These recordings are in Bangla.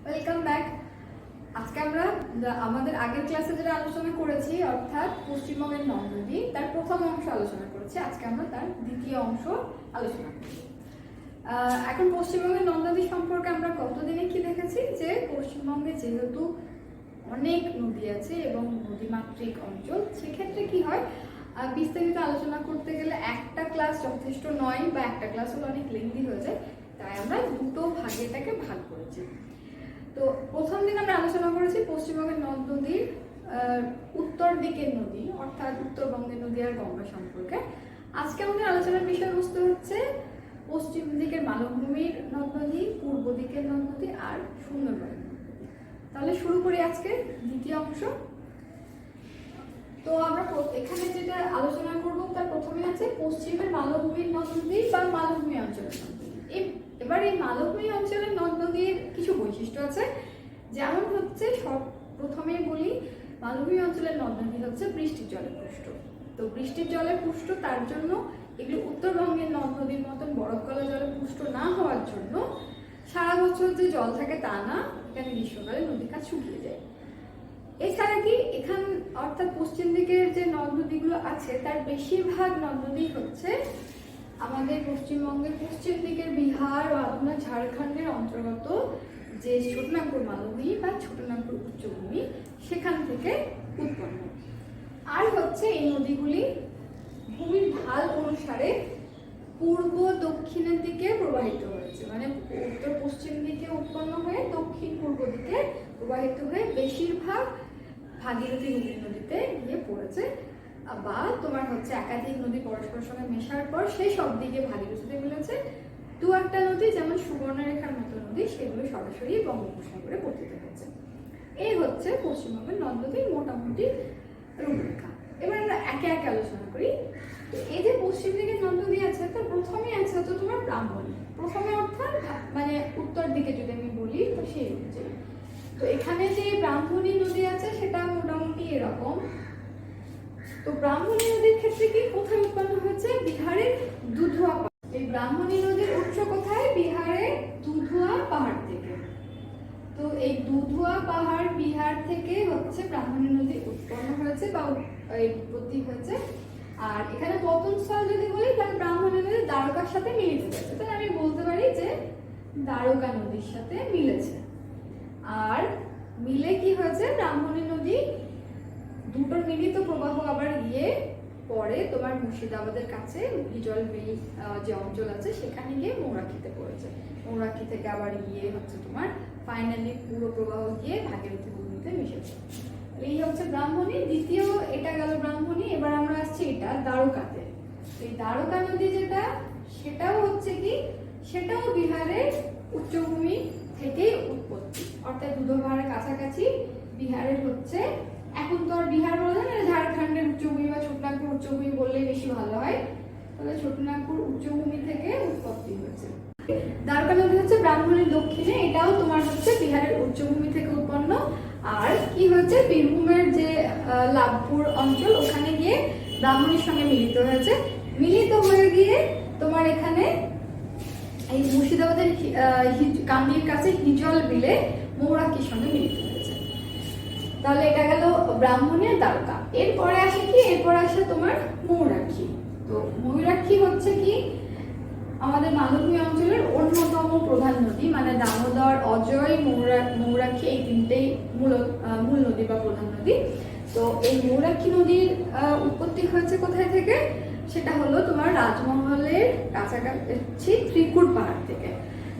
Welcome back. আজকে আমরা আমাদের আগের ক্লাসে যেটা আলোচনা করেছি অর্থাৎ পশ্চিমবঙ্গের নদ নদী তার প্রথম অংশ আলোচনা করেছি। আজকে আমরা তার দ্বিতীয় অংশ আলোচনা করব। এখন পশ্চিমবঙ্গের নদ নদী সম্পর্কে আমরা গতদিনে কি দেখেছি যে পশ্চিমবঙ্গে যেহেতু অনেক নদী আছে এবং নদীমাতৃক অঞ্চল, সেক্ষেত্রে কি হয় বিস্তারিত আলোচনা করতে গেলে একটা ক্লাস যথেষ্ট নয় বা একটা ক্লাস হলে অনেক লেন্দি হয়ে যায়, তাই আমরা দুটো ভাগে এটাকে ভাগ করেছি। তো প্রথম দিন আমরা আলোচনা করেছি পশ্চিমবঙ্গের নদ নদীর উত্তর দিকের নদী অর্থাৎ উত্তরবঙ্গের নদী আর গঙ্গা সম্পর্কে। আজকে আমাদের আলোচনার বিষয়বস্তু হচ্ছে পশ্চিম দিকের মালভূমির নদ নদী, পূর্ব দিকের নদ নদী আর সুন্দরবনের নদ নদী। তাহলে শুরু করি আজকে দ্বিতীয় অংশ। তো আমরা এখানে যেটা আলোচনা করব তার প্রথমে আছে পশ্চিমের মালভূমির নদ নদী বা মালভূমি অঞ্চলের নদ নদী। এবার এই মালভূমি অঞ্চলের নদ নদীর কিছু বৈশিষ্ট্য আছে, যেমন হচ্ছে সব প্রথমেই বলি মালভূমি অঞ্চলের নদ নদী হচ্ছে বৃষ্টির জলে পুষ্ট। তো বৃষ্টির জলে পুষ্ট, তার জন্য এগুলো উত্তরবঙ্গের নদ নদীর মতন বরফ গলা জলে পুষ্ট না হওয়ার জন্য সারা বছর যে জল থাকে তা না, এখানে গ্রীষ্মকালে নদীর কাজ শুকিয়ে যায়। এছাড়া কি এখান অর্থাৎ পশ্চিম দিকের যে নদ নদীগুলো আছে তার বেশিরভাগ নদ নদী হচ্ছে আমাদের পশ্চিমবঙ্গের পশ্চিম দিকের বিহার ও আপনার ঝাড়খণ্ডের অন্তর্গত যে ছোটনাগপুর মালভূমি বা ছোটনাগপুর উচ্চভূমি সেখান থেকে উৎপন্ন। আর হচ্ছে এই নদীগুলি ভূমির ঢাল অনুসারে পূর্ব দক্ষিণের দিকে প্রবাহিত হয়েছে, মানে উত্তর পশ্চিম দিকে উৎপন্ন হয়ে দক্ষিণ পূর্ব দিকে প্রবাহিত হয়ে বেশিরভাগ ভাগীরথী নদীতে গিয়ে পড়েছে, বা তোমার হচ্ছে একাধিক নদী পরস্পরের সঙ্গে মেশার পর সেই সব দিকে ভাগীরথীতে মিলেছে। দু একটা নদী যেমন সুবর্ণরেখার মতো নদী সেগুলো সরাসরি বঙ্গোপসাগরে পতিত হয়েছে। এই হচ্ছে পশ্চিমবঙ্গের নদ নদীর মোটামুটি রূপরেখা। এবার আমরা একে একে আলোচনা করি। এই যে পশ্চিম দিকে নদ নদী আছে তার প্রথমে আছে হচ্ছে তোমার ব্রাহ্মণী। প্রথমে অর্থাৎ মানে উত্তর দিকে যদি আমি বলি তো সেই অনুযায়ী। তো এখানে যে ব্রাহ্মণী নদী আছে সেটা মোটামুটি এরকম। তো ব্রাহ্মণী নদীর ক্ষেত্রে কি কোথায় উৎপন্ন হয়েছে? বিহারের দুধুয়া। এই ব্রাহ্মণী নদীর উৎস কোথায়? বিহারের দুধুয়া পাহাড় থেকে। তো এই দুধুয়া পাহাড় বিহার থেকে হচ্ছে ব্রাহ্মণী নদী উৎপন্ন হয়েছে বা উৎপত্তি হয়েছে। আর এখানে পতনস্থল যদি বলি তাহলে ব্রাহ্মণী নদী দ্বারকার সাথে মিলিত হয়েছে, তাহলে আমি বলতে পারি যে দ্বারকা নদীর সাথে মিলেছে। আর মিলে কি হয়েছে? ব্রাহ্মণী নদী দুটোর মিলিত প্রবাহ আবার গিয়ে পরে তোমার মুর্শিদাবাদের কাছে হিজল বিল যে অঞ্চল আছে সেখানে গিয়ে মৌরাক্ষীতে পড়েছে। মৌরাক্ষী থেকে আবার গিয়ে হচ্ছে তোমার ফাইনালি পুরো প্রবাহ গিয়ে ভাগীরথী নদীতে মিশেছে। এই হচ্ছে ব্রাহ্মণী। দ্বিতীয় এটা গেল ব্রাহ্মণী। এবার আমরা আসছি এটা দ্বারকাতে। এই দ্বারকা নদী যেটা সেটাও হচ্ছে কি, সেটাও বিহারের উচ্চভূমি থেকেই উৎপত্তি, অর্থাৎ দুধুয়া পাহাড়ের কাছাকাছি বিহারের হচ্ছে, এখন তো আর বিহার বলা যায় না, ঝাড়খণ্ডের উচ্চভূমি বা ছোটনাগপুর উচ্চভূমি বললে বেশি ভালো হয়। তাহলে ছোটনাগপুর উচ্চভূমি থেকে উৎপত্তি হয়েছে। দ্বারকা নদী হচ্ছে ব্রাহ্মণীর দক্ষিণে, এটাও তোমার হচ্ছে বিহারের উচ্চভূমি থেকে উৎপন্ন। আর কি হচ্ছে বীরভূমের যে লাভপুর অঞ্চল ওখানে গিয়ে ব্রাহ্মণীর সঙ্গে মিলিত হয়েছে। মিলিত হয়ে গিয়ে তোমার এখানে এই মুর্শিদাবাদের কান্দির কাছে হিজল বিলে মৌরাক্ষীর সঙ্গে মিলিত হয়েছে। তাহলে এটা গেল ব্রাহ্মণী আর দ্বারকা। এরপরে আসে কি? এরপরে আসে তোমার মৌরাক্ষী। তো ময়ূরাক্ষী হচ্ছে কি আমাদের মালভূমি অঞ্চলের অন্যতম প্রধান নদী, মানে দামোদর, অজয়, মৌরাক্ষী এই তিনটেই মূল নদী বা প্রধান নদী। তো এই মৌরাক্ষী নদীর উৎপত্তি হয়েছে কোথায় থেকে? সেটা হলো তোমার রাজমহলের কাছাকাছি ত্রিকুট পাহাড় থেকে।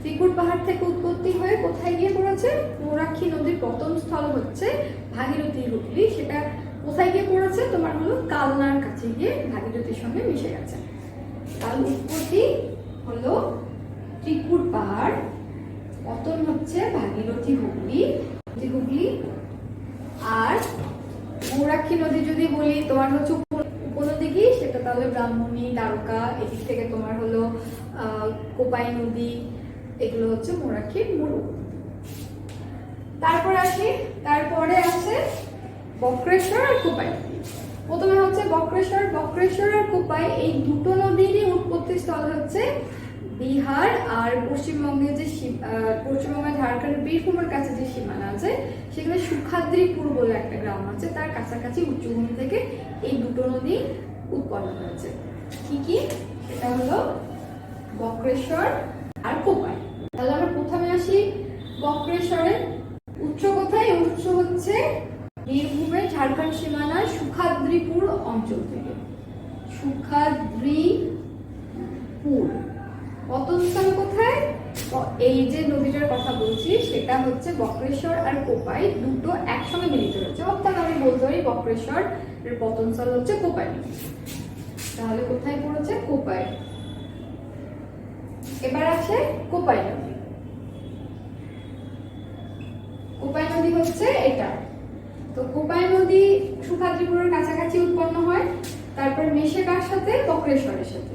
ত্রিকুট পাহাড় থেকে উৎপত্তি হয়ে কোথায় গিয়ে পড়েছে? মৌরাক্ষী নদীর পতনস্থল হচ্ছে ভাগীরথী হুগলি। সেটা কোথায় গিয়ে পড়েছে? তোমার হলো কালনার কাছে গিয়ে ভাগীরথীর সঙ্গে মিশে গেছে। তাহলে উৎপত্তি হলো ত্রিকুট পাহাড়, পতন হচ্ছে ভাগীরথী হুগলি। আর মৌরাক্ষী নদী যদি বলি তোমার হচ্ছে উপনদী, সেটা তাহলে ব্রাহ্মণী, দ্বারকা, এদিক থেকে তোমার হলো কোপাই নদী, এগুলো হচ্ছে মৌরাক্ষীর মূল উপনদী। তারপরে আছে বক্রেশ্বর আর কোপাই নদী। প্রথমে হচ্ছে বক্রেশ্বর আর কোপাই, এই দুটো নদীরই উৎপত্তি স্থল হচ্ছে বিহার আর পশ্চিমবঙ্গের যে পশ্চিমবঙ্গের ঝাড়খণ্ডের বীরভূমের কাছে যে সীমানা আছে সেখানে সুখাদ্রিপুর বলে একটা গ্রাম আছে, তার কাছাকাছি উচ্চভূমি থেকে এই দুটো নদী উৎপন্ন হয়েছে। কি কি? এটা হলো বক্রেশ্বর আর কোপাই। তাহলে আমরা প্রথমে আসি বক্রেশ্বরের। উৎস কোথায়? উৎস হচ্ছে বীরভূমের ঝাড়খণ্ড সীমানার সুখাদ্রিপুর অঞ্চল থেকে। সুখাদ্রিপুর। পতনস্থল কোথায়? এই যে নদীটার কথা বলছি সেটা হচ্ছে বক্রেশ্বর আর কোপাই দুটো একসঙ্গে মিলিত হয়েছে, অর্থাৎ আমি বলতে পারি বক্রেশ্বর এর পতনস্থল হচ্ছে কোপাই। তাহলে কোথায় পড়েছে? কোপাই। এবার আছে কোপাই নদী। কোপাই নদী হচ্ছে এটা। তো কোপাই নদী সুখাদ্রিপুরের কাছাকাছি উৎপন্ন হয়, তারপর মিশে কার সাথে? বক্রেশ্বরের সাথে।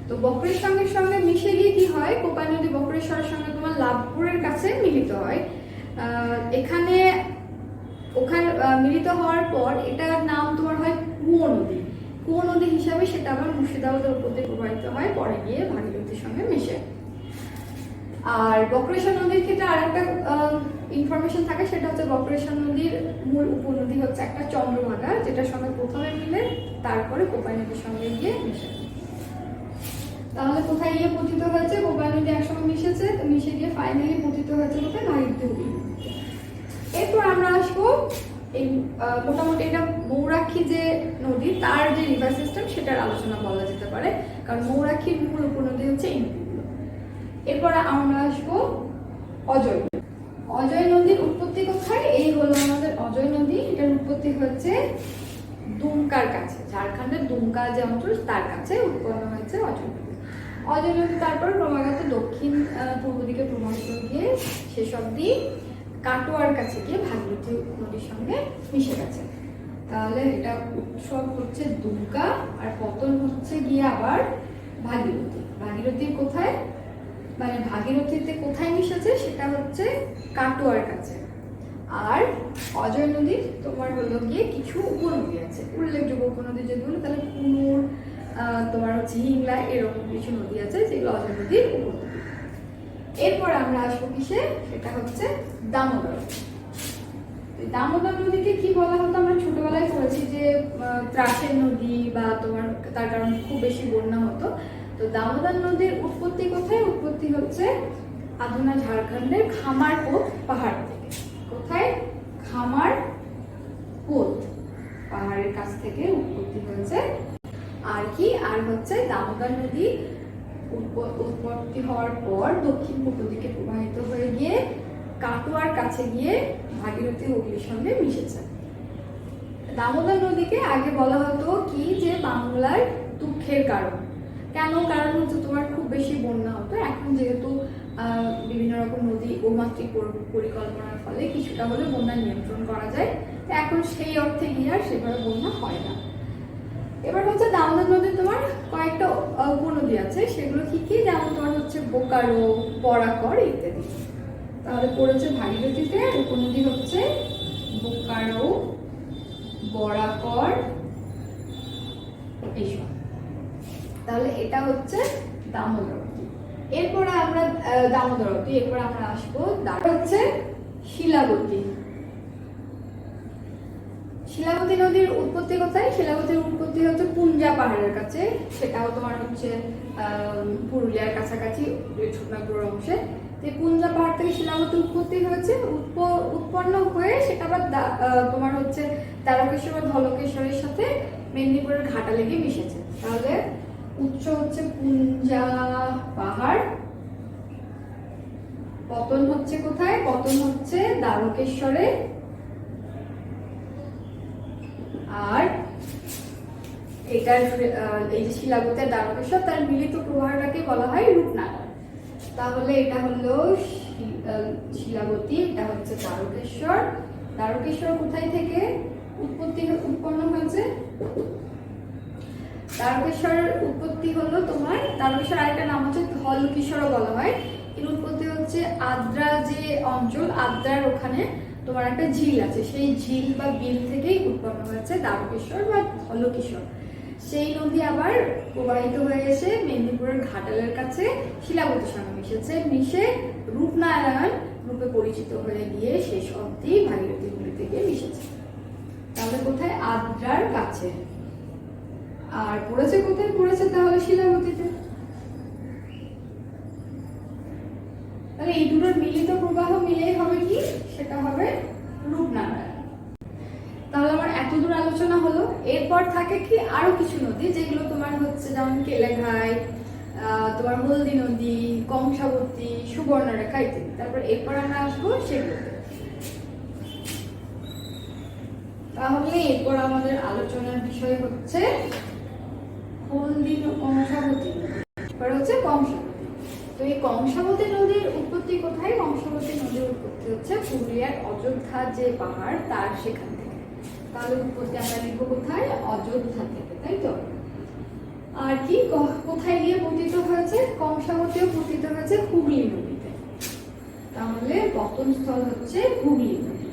তো বক্রেশ্বরের সঙ্গে মিশে গিয়ে কি হয়? কোপাই নদী বক্রেশ্বরের সঙ্গে তোমার লাভপুরের কাছে মিলিত হয়। ওখানে মিলিত হওয়ার পর এটার নাম তোমার হয় কুয়ো নদী। কুয়ো নদী হিসাবে সেটা আবার মুর্শিদাবাদের উপর দিয়ে প্রবাহিত হয়, পরে গিয়ে ভাগীরথীর সঙ্গে মিশে। আর বক্রেশ্বর নদীর ক্ষেত্রে আর একটা ইনফরমেশন থাকে, সেটা হচ্ছে বক্রেশ্বর নদীর মূল উপনদী হচ্ছে একটা চন্দ্রভাগা, যেটার সঙ্গে প্রথমে মিলে তারপরে কোপাই নদীর সঙ্গে গিয়ে মিশে। তাহলে কোথায় গিয়ে পতিত হয়েছে? কোপাই নদী একসঙ্গে মিশেছে, মিশে গিয়ে ফাইনালি পতিত হয়েছে কোথায়? ভাগীরথী। এরপর আমরা আসবো এই মোটামুটি এটা মৌরাক্ষী যে নদী তার যে রিভার সিস্টেম সেটার আলোচনা বলা যেতে পারে, কারণ মৌরাক্ষীর মূল উপনদী হচ্ছে এই নদীগুলো। এরপর আমরা আসবো অজয়। অজয় নদীর উৎপত্তি কোথায়? এই হলো আমাদের অজয় নদী। এটার উৎপত্তি হচ্ছে দুমকার কাছে, ঝাড়খণ্ডের দুমকা যে অঞ্চল তার কাছে উৎপন্ন হয়েছে অজয় নদী। অজয় নদী তারপর ক্রমাগত দক্ষিণ পূর্ব দিকে প্রবাহিত গিয়ে শেষ অব্দি কাটোয়ার কাছে গিয়ে ভাগীরথী নদীর সঙ্গে মিশে গেছে। তাহলে এটা উৎসব হচ্ছে দুমকা আর পতন হচ্ছে গিয়ে আবার ভাগীরথী। ভাগীরথীর কোথায়? মানে ভাগীরথীতে কোথায় মিশেছে? সেটা হচ্ছে কাটোয়ার কাছে। আর অজয় নদীর তোমার হলো গিয়ে কিছু উপনদী আছে, উল্লেখযোগ্য উপনদী যেগুলো, তাহলে কুনুর, তোমার হচ্ছে হিংলা, এরকম কিছু নদী আছে যেগুলো অজয় নদীর উপনদী। এরপর আমরা আসবো কিসে? সেটা হচ্ছে দামোদর। দামোদর নদীকে কি বলা হতো? আমরা ছোটবেলায় পড়েছি যে ত্রাসের নদী, বা তোমার তার কারণে খুব বেশি বন্যা হতো। তো দামোদর নদীর উৎপত্তি কোথায়? উৎপত্তি হচ্ছে আধুনা ঝাড়খণ্ডের খামারপোত পাহাড় থেকে। কোথায়? খামারপোত পাহাড়ের কাছ থেকে উৎপত্তি হয়েছে। আর কি? আর হচ্ছে দামোদর নদী উৎপত্তি হওয়ার পর দক্ষিণ পূর্ব দিকে প্রবাহিত হয়ে গিয়ে কাটোয়ার কাছে গিয়ে ভাগীরথী হুগলির সঙ্গে মিশেছে। দামোদর নদীকে আগে বলা হতো কি যে বাংলার দুঃখের কারণ। কেন? কারণ হচ্ছে তোমার খুব বেশি বন্যা হতো। এখন যেহেতু বিভিন্ন রকম নদী বহুমাত্রিক পরিকল্পনার ফলে কিছুটা হলে বন্যা নিয়ন্ত্রণ করা যায়, এখন সেই অর্থে গিয়ে আর সেভাবে বন্যা হয় না। এবার হচ্ছে দামোদর নদীর তোমার কয়েকটা উপনদী আছে, সেগুলো কি কি? যেমন তোমার হচ্ছে বোকারো, বরাকর ইত্যাদি। তাহলে পড়েছে ভাগীরথীতে উপনদী হচ্ছে বোকারো, বরাকর, এইসব। তাহলে এটা হচ্ছে দামোদরতী। এরপরে আমরা দামোদরতী, এরপর আমরা আসবো হচ্ছে শিলাবতী। শিলাবতী নদীর উৎপত্তি কোথায়? শিলাবতীর উৎপত্তি হচ্ছে পুঞ্জা পাহাড়ের কাছে, সেটাও তোমার হচ্ছে পুরুলিয়ার কাছাকাছি ছোটনাগপুর অংশে। পুঞ্জা পাহাড় থেকে শিলাবতী উৎপত্তি হয়েছে, উৎপন্ন হয়ে সেটা আবার তোমার হচ্ছে দ্বারকেশ্বর বা ধলকেশ্বরের সাথে মেদিনীপুরের ঘাটালে গিয়ে মিশেছে। তাহলে উৎস হচ্ছে পুঞ্জা পাহাড়, পতন হচ্ছে কোথায়? পতন হচ্ছে দ্বারকেশ্বরে, আর এটার এই যে শিলাবতী আর দ্বারকেশ্বর তার মিলিত প্রবাহটাকে বলা হয় রূপনারায়ণ। তাহলে এটা হলো শিলাবতী, এটা হচ্ছে দ্বারকেশ্বর। দ্বারকেশ্বর কোথায় থেকে উৎপন্ন হয়েছে? দ্বারকেশ্বরের উৎপত্তি হলো তোমার, দ্বারকেশ্বর আরেকটা নাম হচ্ছে ধলকেশ্বরও বলা হয়। এর উৎপত্তি হচ্ছে আদ্রা যে অঞ্চল, আদ্রার ওখানে তোমার একটা ঝিল আছে, সেই ঝিল বা বিল থেকেই উৎপন্ন হয়েছে দ্বারকেশ্বর বা ধলকেশ্বর। সেই নদী আবার প্রবাহিত হয়ে এসে মেদিনীপুরের ঘাটালের কাছে শিলাবতীর সঙ্গে মিশে রূপনারায়ণ রূপে পরিচিত হয়ে গিয়ে শেষ অবধি ভাগীরথী নদীতে গিয়ে মিশেছে। তাহলে কোথায়? আদ্রার কাছে। আর পড়েছে কোথায়? পড়েছে তাহলে শিলাবতীতে। তাহলে এই দুটোর মিলিত প্রবাহ মিলেই হবে কি? সেটা হবে রূপনারায়ণ। তাহলে আমার এতদূর আলোচনা হলো। এরপর থাকে কি আরো কিছু নদী, যেগুলো তোমার হচ্ছে যেমন কেলেঘাই, তোমার হলদি নদী, কংসাবতী, সুবর্ণরেখা ইত্যাদি। তারপর এরপর আমরা আসবো সেগুলোতে। তাহলে এরপর আমাদের আলোচনার বিষয় হচ্ছে হলদি কংসাবতী নদী। এবার হচ্ছে কংসাবতী। তো এই কংসাবতী নদীর উৎপত্তি কোথায়? কংসাবতী নদীর উৎপত্তি হচ্ছে পুরুলিয়ার অযোধ্যা যে পাহাড় তার সেখান থেকে। তাহলে উৎপত্তি আমরা লিখবো কোথায়? অযোধ্যা থেকে, তাই তো? আর কি কোথায় গিয়ে পতিত হয়েছে? কংসাবতীও পতিত হয়েছে হুগলি নদীতে। তাহলে পতনস্থল হচ্ছে হুগলি নদী।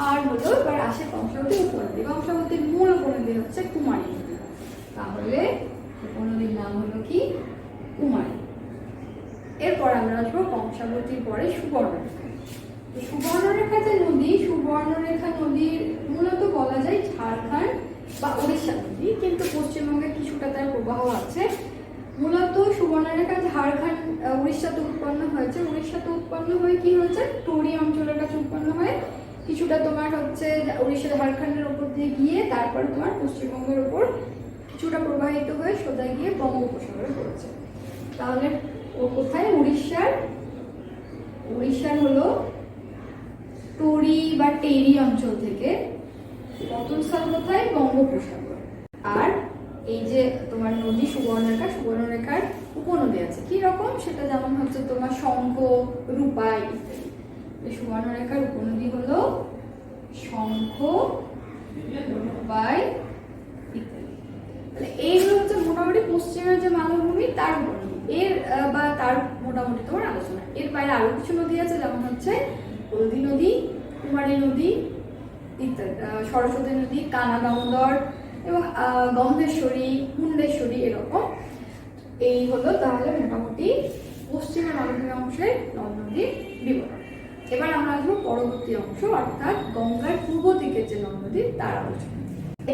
আর হলো এবার আসে কংসাবতী উপনদী। কংসাবতীর মূল উপনদী হচ্ছে কুমারী নদী। তাহলে উপনদীর নাম হলো কি? কুমারী। এরপর আমরা আসবো কংসাবতীর পরে সুবর্ণরেখা। সুবর্ণরেখা যে নদী, সুবর্ণরেখা নদীর মূলত বলা যায় ঝাড়খণ্ড বা উড়িষ্যা নদী, কিন্তু পশ্চিমবঙ্গে কিছুটা তার প্রবাহ আছে। মূলত সুবর্ণরেখা ঝাড়খণ্ড উড়িষ্যাতে উৎপন্ন হয়েছে। উড়িষ্যাতে উৎপন্ন হয়ে কি হয়েছে? টরি অঞ্চলের কাছে উৎপন্ন হয়ে কিছুটা তোমার হচ্ছে উড়িষ্যা ঝাড়খণ্ডের উপর দিয়ে গিয়ে তারপরে তোমার পশ্চিমবঙ্গের উপর কিছুটা প্রবাহিত হয়ে সোজা গিয়ে বঙ্গোপসাগরে পড়েছে। তাহলে ও কোথায়? উড়িষ্যার হলো টরি বা টেরি অঞ্চল থেকে। পতনস্থল কোথায়? বঙ্গোপসাগর। আর এই যে তোমার নদী সুবর্ণরেখার উপনদী আছে কি রকম? সেটা যেমন হচ্ছে তোমার শঙ্খ, রূপাই ইত্যাদি। সুবর্ণরেখার উপনদী হলো শঙ্খ, রূপাই ইত্যাদি। তাহলে এইগুলো হচ্ছে মোটামুটি পশ্চিমের যে মালভূমি তার উপনদী তার মোটামুটি তোমার আলোচনা। এর বাইরে আরো কিছু নদী আছে, যেমন হচ্ছে হলদি নদী, কুমারী নদী ইত্যাদি, সরস্বতী নদী, কানা দামোদর এবং গন্ধেশ্বরী, মুন্ডেশ্বরী, এরকম। এই হলো তাহলে মোটামুটি পশ্চিমের মালভূমি অংশের নদ নদীর বিবরণ। এবার আমরা আসবো পরবর্তী অংশ, অর্থাৎ গঙ্গার পূর্ব দিকের যে নদ নদী তার আলোচনা।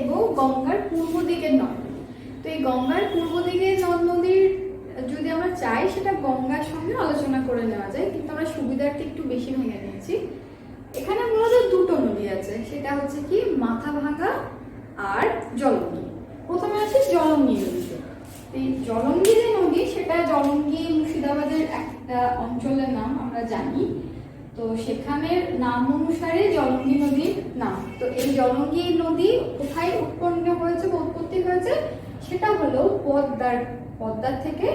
এবং গঙ্গার পূর্ব দিকের নদ নদী, তো এই গঙ্গার পূর্ব দিকের নদ নদীর যদি আমরা চাই সেটা গঙ্গার সঙ্গে আলোচনা করে নেওয়া যায়, কিন্তু আমরা সুবিধার্থে একটু বেশি ভেঙে নিয়েছি। এখানে মূলত দুটো নদী আছে, সেটা হচ্ছে কি মাথাভাঙা আর জলঙ্গি। প্রথমে আছে জলঙ্গি নদী। এই জলঙ্গি যে নদী, সেটা জলঙ্গি মুর্শিদাবাদের একটা অঞ্চলের নাম আমরা জানি। তো সেখানের নাম অনুসারে জলঙ্গি নদীর নাম। তো এই জলঙ্গি নদী কোথায় উৎপন্ন হয়েছে বা উৎপত্তি হয়েছে? সেটা হলো পদ্মার থেকে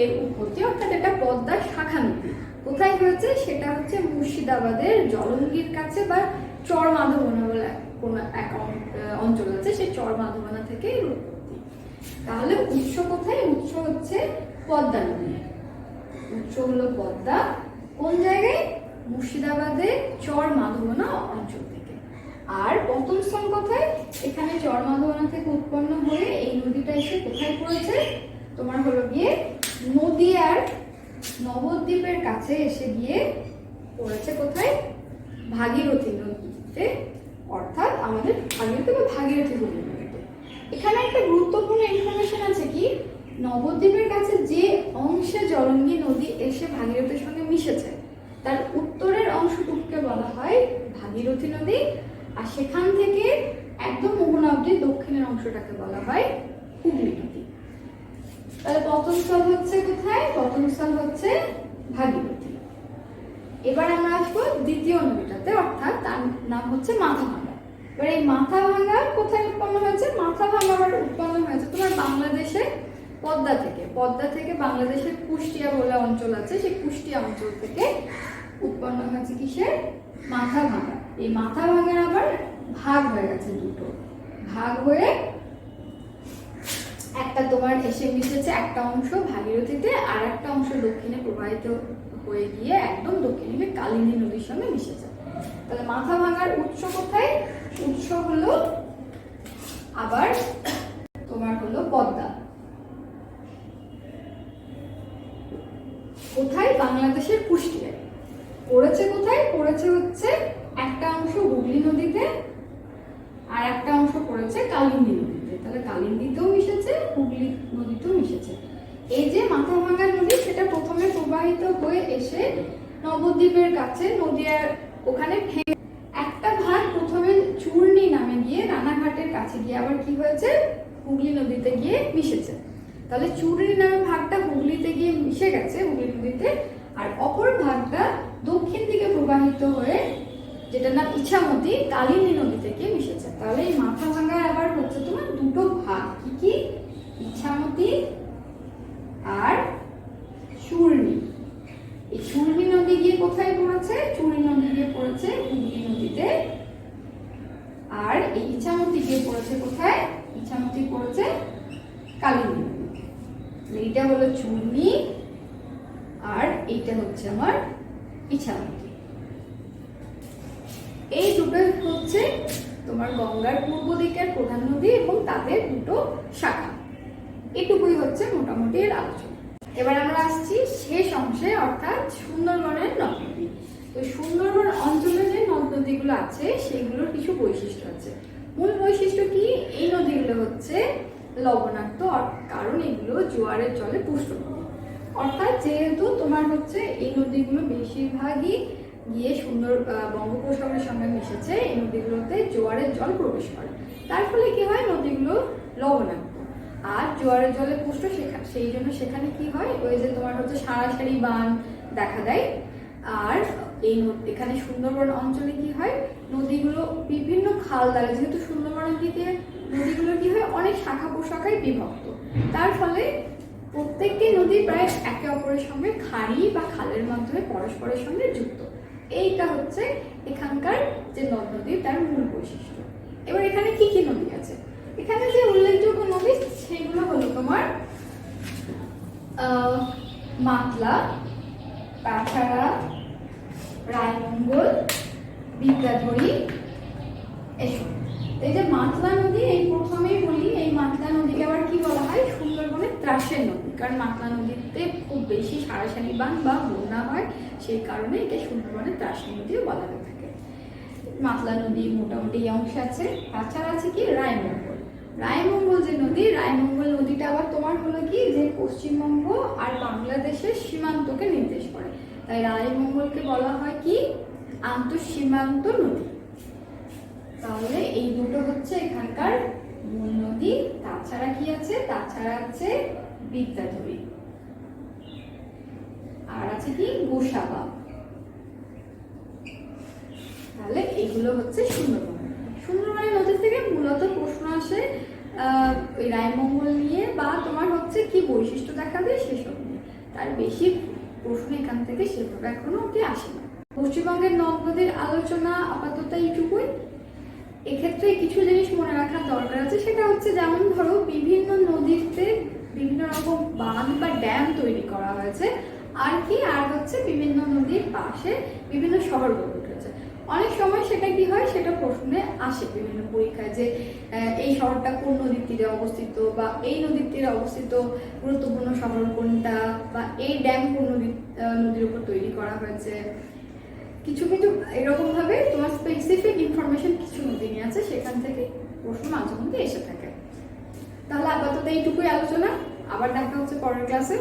এর উৎপত্তি, অর্থাৎ এটা পদ্মার শাখা নদী। কোথায় হয়েছে? সেটা হচ্ছে মুর্শিদাবাদের জলঙ্গির কাছে বা চর মাধবনা বলে কোন এক অঞ্চল আছে, সেই চর মাধবনা থেকে এর উৎপত্তি। তাহলে উৎস কোথায়? উৎস হচ্ছে পদ্মা নদী। উৎস হলো পদ্মা। কোন জায়গায়? মুর্শিদাবাদের চর মাধবনা অঞ্চল থেকে। আর পতনস্থল কোথায়? এখানে চর মাধবনা থেকে উৎপন্ন হয়ে এই নদীটা এসে কোথায় পড়েছে? তোমার হলো গিয়ে নদীয়ার নবদ্বীপের কাছে এসে গিয়ে পড়েছে কোথায়? ভাগীরথী নদীতে, অর্থাৎ আমাদের ভাগীরথী নদীতে। এখানে একটা গুরুত্বপূর্ণ ইনফরমেশন আছে কি, নবদ্বীপের কাছে যে অংশে জলঙ্গি নদী এসে ভাগীরথীর সঙ্গে মিশেছে তার উত্তরের অংশটুকুকে বলা হয় ভাগীরথী নদী, আর সেখান থেকে একদম মোহনা অবধি দক্ষিণের অংশটাকে বলা হয় হুগলি নদী। তাহলে পতনস্থল হচ্ছে কোথায়? পতনস্থল হচ্ছে ভাগীরথী। এবার আমরা আসবো দ্বিতীয় নদীটাতে, অর্থাৎ তার নাম হচ্ছে মাথাভাঙা। এবার এই মাথাভাঙা কোথায় উৎপন্ন হয়েছে? মাথাভাঙা আবার উৎপন্ন হয়েছে তোমার বাংলাদেশে পদ্মা থেকে বাংলাদেশের কুষ্টিয়া বলে অঞ্চল আছে, সেই কুষ্টিয়া অঞ্চল থেকে উৎপন্ন হয়েছে কিসের? মাথাভাঙা। এই মাথাভাঙার আবার ভাগ হয়ে গেছে, দুটো ভাগ হয়ে একটা তোমার এসে মিশেছে একটা অংশ ভাগীরথীতে, আর একটা অংশ দক্ষিণে প্রবাহিত হয়ে গিয়ে একদম দক্ষিণে কালিন্দী নদীর সঙ্গে মিশেছে। তাহলে মাথাভাঙার উৎস কোথায়? উৎস হলো আবার তোমার হলো পদ্মা। কোথায়? বাংলাদেশের কুষ্টিয়ায়। পড়েছে কোথায়? পড়েছে হচ্ছে একটা অংশ হুগলি নদীতে আর একটা অংশ পড়েছে কালিন্দী নদীতে। তাহলে কালিন্দীতেও মিশেছে, হুগলি নদীতেও মিশেছে। এই যে মাথাভাঙা নদী, সেটা প্রথমে প্রবাহিত হয়ে এসে নবদ্বীপের কাছে নদীয়ার ওখানে একটা ভাগ প্রথমে চূর্ণী নামে গিয়ে রানাঘাটের কাছে গিয়ে আবার কি হয়েছে, হুগলি নদীতে গিয়ে মিশেছে। তাহলে চূর্ণী নামে ভাগটা হুগলিতে গিয়ে মিশে গেছে, হুগলি নদীতে। আর অপর ভাগটা দক্ষিণ দিকে প্রবাহিত হয়ে, যেটার নাম ইছামতি, কালিন্দী নদীতে গিয়ে মিশেছে। তাহলে এই মাথাভাঙায় আবার হচ্ছে তোমার দুটো ভাগ, কি কি? ইছামতি আর চূর্ণী। এই চূর্ণী নদী গিয়ে কোথায় পড়েছে? চূর্ণী নদী গিয়ে পড়েছে হুগলি নদীতে। আর এই ইছামতি গিয়ে পড়েছে কোথায়? ইছামতি পড়েছে কালিন্দী নদীতে। এইটা হলো চূর্ণী আর এইটা হচ্ছে আমার ইছামতি। এই দুটো হচ্ছে তোমার গঙ্গার পূর্ব দিকের প্রধান নদী এবং তাদের দুটো শাখা। এটুকুই হচ্ছে মোটামুটি এর আলোচনা। এবার আমরা আসছি শেষ অংশে, অর্থাৎ সুন্দরবনের নদ নদী। তো সুন্দরবন অঞ্চলে যে নদ নদীগুলো আছে সেগুলোর কিছু বৈশিষ্ট্য আছে। মূল বৈশিষ্ট্য কি? এই নদীগুলো হচ্ছে লবণাক্ত, কারণ এগুলো জোয়ারের জলে পুষ্ট নদী। অর্থাৎ যেহেতু তোমার হচ্ছে এই নদীগুলো বেশিরভাগই গিয়ে বঙ্গোপসাগরের সঙ্গে মিশেছে, এই নদীগুলোতে জোয়ারের জল প্রবেশ করে। তার ফলে কি হয়? নদীগুলো লবণাক্ত আর জোয়ারের জলে পুষ্ট, সেই জন্য সেখানে কি হয়, ওই যে তোমার হচ্ছে সারি বান দেখা দেয়। আর এখানে সুন্দরবন অঞ্চলে কি হয়, নদীগুলো বিভিন্ন খাল দ্বারা, যেহেতু সুন্দরবনের দিকে নদীগুলো কি হয়, অনেক শাখা প্রশাখায় বিভক্ত। তার ফলে প্রত্যেকটি নদী প্রায় একে অপরের সঙ্গে খাড়ি বা খালের মাধ্যমে পরস্পরের সঙ্গে যুক্ত। এইটা হচ্ছে এখানকার যে নদ নদী, তার মূল বৈশিষ্ট্য। এবার এখানে কি কি নদী আছে? এখানে যে উল্লেখযোগ্য নদী সেগুলো হলো তোমার মাতলা, কাছাড়া, রায়মঙ্গল, বিদ্যাধরী, এসব। এই যে মাতলা নদী, এই প্রথমেই বলি, এই মাতলা নদীকে আবার কি বলা হয়? সুন্দরবনের ত্রাসের নদী। কারণ মাতলা নদীতে খুব বেশি সারি বান বা বন্যা হয়, সেই কারণে এটা সুন্দরবনের ত্রাসের নদীও বলা হয়ে থাকে। মাতলা নদী মোটামুটি এই অংশে আছে। তাছাড়া আছে কি? রায়মঙ্গল। রায়মঙ্গল যে নদী, রায়মঙ্গল নদীটা আবার তোমার হলো কি, যে পশ্চিমবঙ্গ আর বাংলাদেশের সীমান্তকে নির্দেশ করে। তাই রায়মঙ্গলকে বলা হয় কি? আন্তঃসীমান্ত নদী। তাহলে এই দুটো হচ্ছে এখানকার মূল নদী। তাছাড়া কি আছে? তাছাড়া আছে বিদ্যাধরী, আর আছে কি? গোসাবা। তাহলে এগুলো হচ্ছে সুন্দরবন। সুন্দরবনের নদী থেকে মূলত প্রশ্ন আসে ওই রায়মঙ্গল নিয়ে, বা তোমার হচ্ছে কি বৈশিষ্ট্য দেখাবে সেসব নিয়ে। তার বেশি প্রশ্ন এখান থেকে সেভাবে এখনো অব্দি আসে না। পশ্চিমবঙ্গের নদ নদীর আলোচনা আপাতত এইটুকুই। এক্ষেত্রে কিছু জিনিস মনে রাখার দরকার আছে, সেটা হচ্ছে যেমন ধরো বিভিন্ন নদীতে বিভিন্ন রকম বাঁধ বা ড্যাম তৈরি করা হয়েছে, আর কি আর হচ্ছে বিভিন্ন নদীর পাশে বিভিন্ন শহর গড়ে উঠেছে। অনেক সময় সেটা কি হয়, সেটা প্রশ্নে আসে বিভিন্ন পরীক্ষায়, যে এই শহরটা কোন নদীর তীরে অবস্থিত, বা এই নদীর তীরে অবস্থিত গুরুত্বপূর্ণ শহর কোনটা, বা এই ড্যাম কোন নদীর উপর তৈরি করা হয়েছে। কিছু কিছু এরকম ভাবে তোমার স্পেসিফিক ইনফরমেশন কিছু নদী নিয়ে আছে, সেখান থেকে প্রশ্ন মাঝে মধ্যে এসে থাকে। তাহলে আপাতত এইটুকুই আলোচনা। আবার দেখা হচ্ছে পরের ক্লাসে।